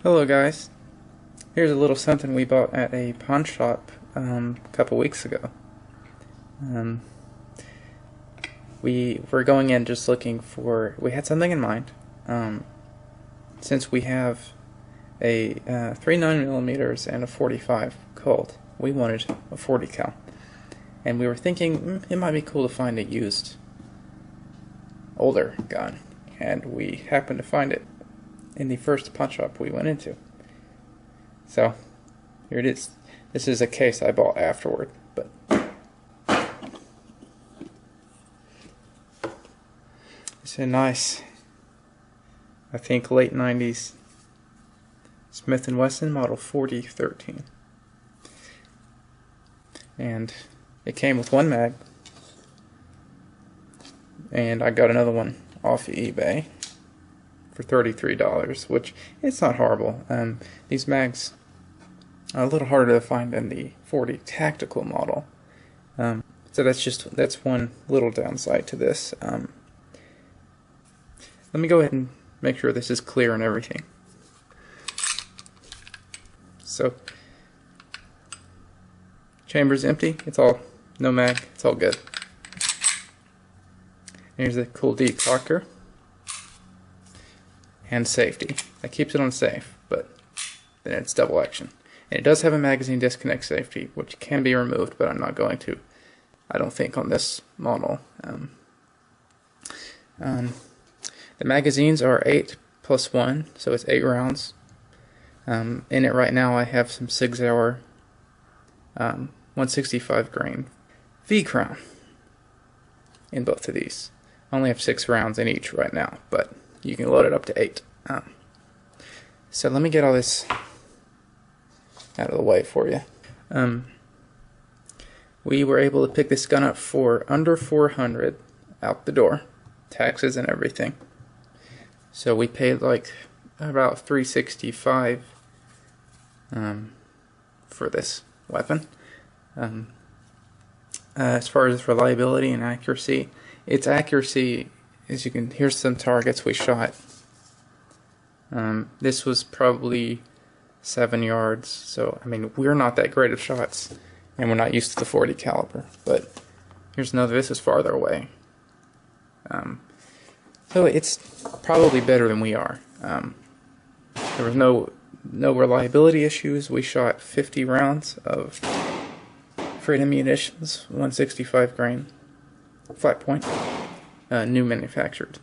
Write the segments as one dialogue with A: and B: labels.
A: Hello guys, here's a little something we bought at a pawn shop a couple weeks ago. We were going in just looking for, we had something in mind. Since we have a 3 9mm and a 45 Colt, we wanted a 40 cal. And we were thinking it might be cool to find a used older gun, and we happened to find it in the first pawn shop we went into. So here it is. This is a case I bought afterward, but it's a nice, I think late 90s Smith & Wesson model 4013, and it came with one mag, and I got another one off eBay for $33, which it's not horrible. These mags are a little harder to find than the 40 tactical model, so that's one little downside to this. Let me go ahead and make sure this is clear and everything. So chamber's empty. It's all no mag. It's all good. Here's the cool declocker and safety. That keeps it on safe, but then it's double action. And it does have a magazine disconnect safety, which can be removed, but I'm not going to, I don't think, on this model. The magazines are 8+1, so it's 8 rounds. In it right now I have some Sig Sauer 165 grain V-Crown in both of these. I only have 6 rounds in each right now, but you can load it up to 8. So let me get all this out of the way for you. We were able to pick this gun up for under $400 out the door, taxes and everything. So we paid like about $365 for this weapon. As far as reliability and accuracy, its accuracy, as you can, here's some targets we shot. This was probably 7 yards, so I mean we're not that great of shots, and we're not used to the 40 caliber. But here's another. This is farther away, so it's probably better than we are. There was no reliability issues. We shot 50 rounds of Freedom Munitions 165 grain flat point. New manufactured,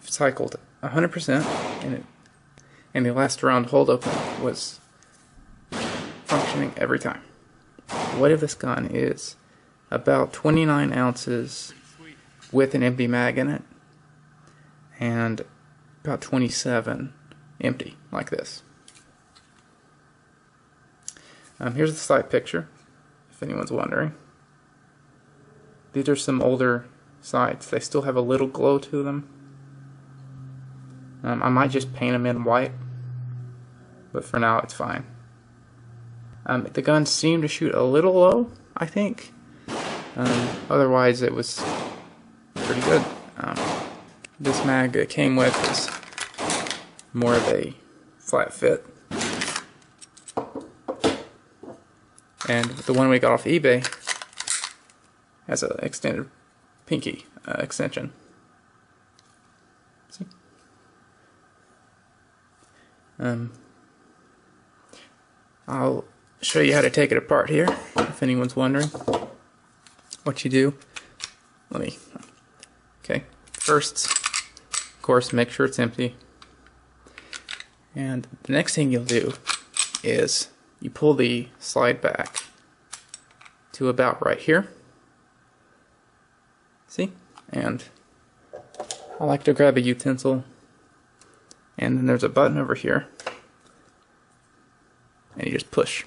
A: cycled 100%, and the last round hold open was functioning every time. The weight of this gun is about 29 ounces with an empty mag in it, and about 27 empty, like this. Here's the side picture, if anyone's wondering. These are some older sights. They still have a little glow to them. I might just paint them in white, but for now it's fine. The gun seemed to shoot a little low, I think. Otherwise it was pretty good. This mag it came with is more of a flat fit, and the one we got off eBay has an extended pinky extension. See? I'll show you how to take it apart here, if anyone's wondering what you do. Okay, first, of course, make sure it's empty. And the next thing you'll do is you pull the slide back to about right here. See? And I like to grab a utensil, and then there's a button over here, and you just push.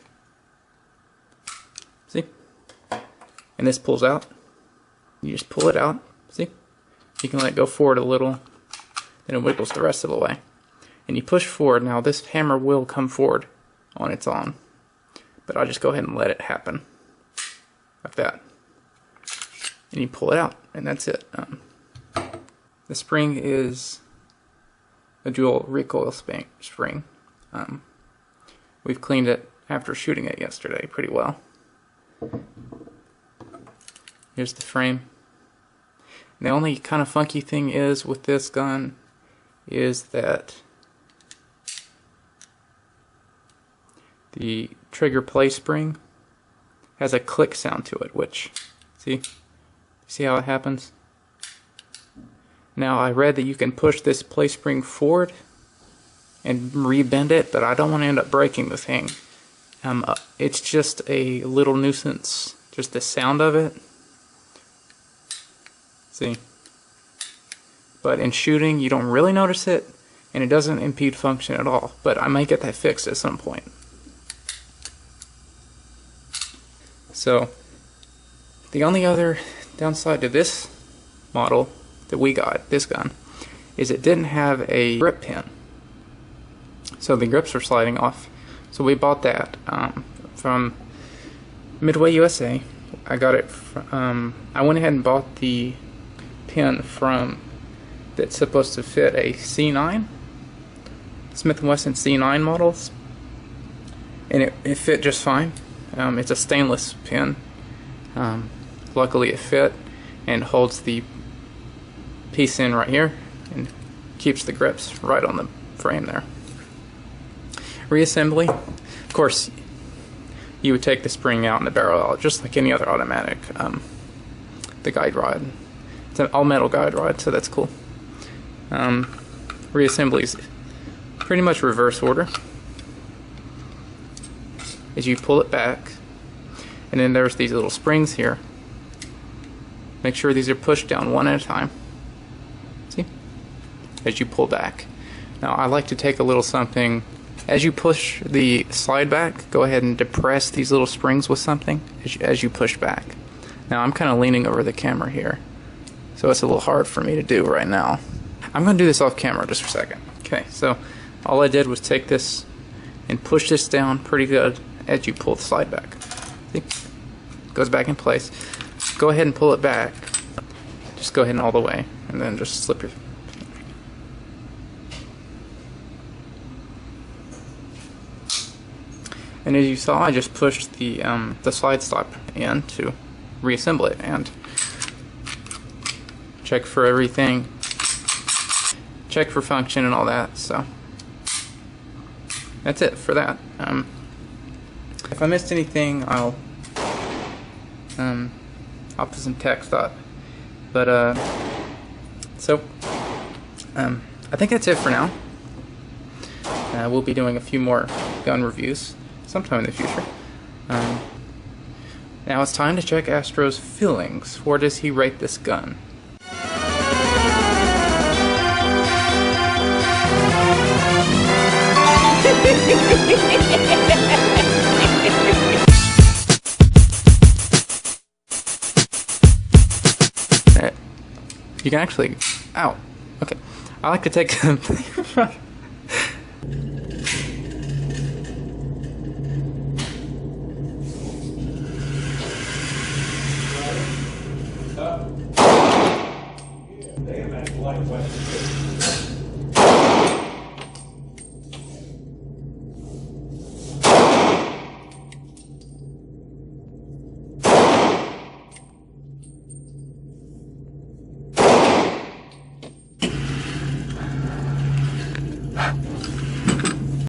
A: See? And this pulls out. You just pull it out. See? You can let it go forward a little, then it wiggles the rest of the way. And you push forward. Now this hammer will come forward on its own, but I'll just go ahead and let it happen like that. And you pull it out, and that's it. The spring is a dual recoil spring. We've cleaned it after shooting it yesterday pretty well. Here's the frame. The only kind of funky thing is with this gun is that the trigger play spring has a click sound to it, which, see how it happens? Now I read that you can push this play spring forward and rebend it, but I don't want to end up breaking the thing. It's just a little nuisance, just the sound of it. See? But in shooting, you don't really notice it, and it doesn't impede function at all. But I might get that fixed at some point. So, the only other downside to this model that we got, this gun, is it didn't have a grip pin. So the grips were sliding off. So we bought that from Midway USA. I got it from, I went ahead and bought the pin from that's supposed to fit a C9, Smith & Wesson C9 models, and it fit just fine. It's a stainless pin. Luckily it fit and holds the piece in right here and keeps the grips right on the frame there. Reassembly, of course, you would take the spring out and the barrel out just like any other automatic. The guide rod, it's an all-metal guide rod, so that's cool. Reassembly is pretty much reverse order. As you pull it back, and then there's these little springs here. Make sure these are pushed down one at a time. See? As you pull back. Now I like to take a little something. As you push the slide back, go ahead and depress these little springs with something as you push back. Now I'm kind of leaning over the camera here, so it's a little hard for me to do right now. I'm going to do this off camera just for a second. Okay, so all I did was take this and push this down pretty good as you pull the slide back. See? It goes back in place. Go ahead and pull it back. Just go ahead and all the way, and then just slip your. And as you saw, I just pushed the slide stop in to reassemble it and check for everything, check for function and all that. So that's it for that. If I missed anything, I'll put some text up. But I think that's it for now. We'll be doing a few more gun reviews sometime in the future. Now it's time to check Astro's feelings. Where does he rate this gun? You can actually, ow, okay. I like to take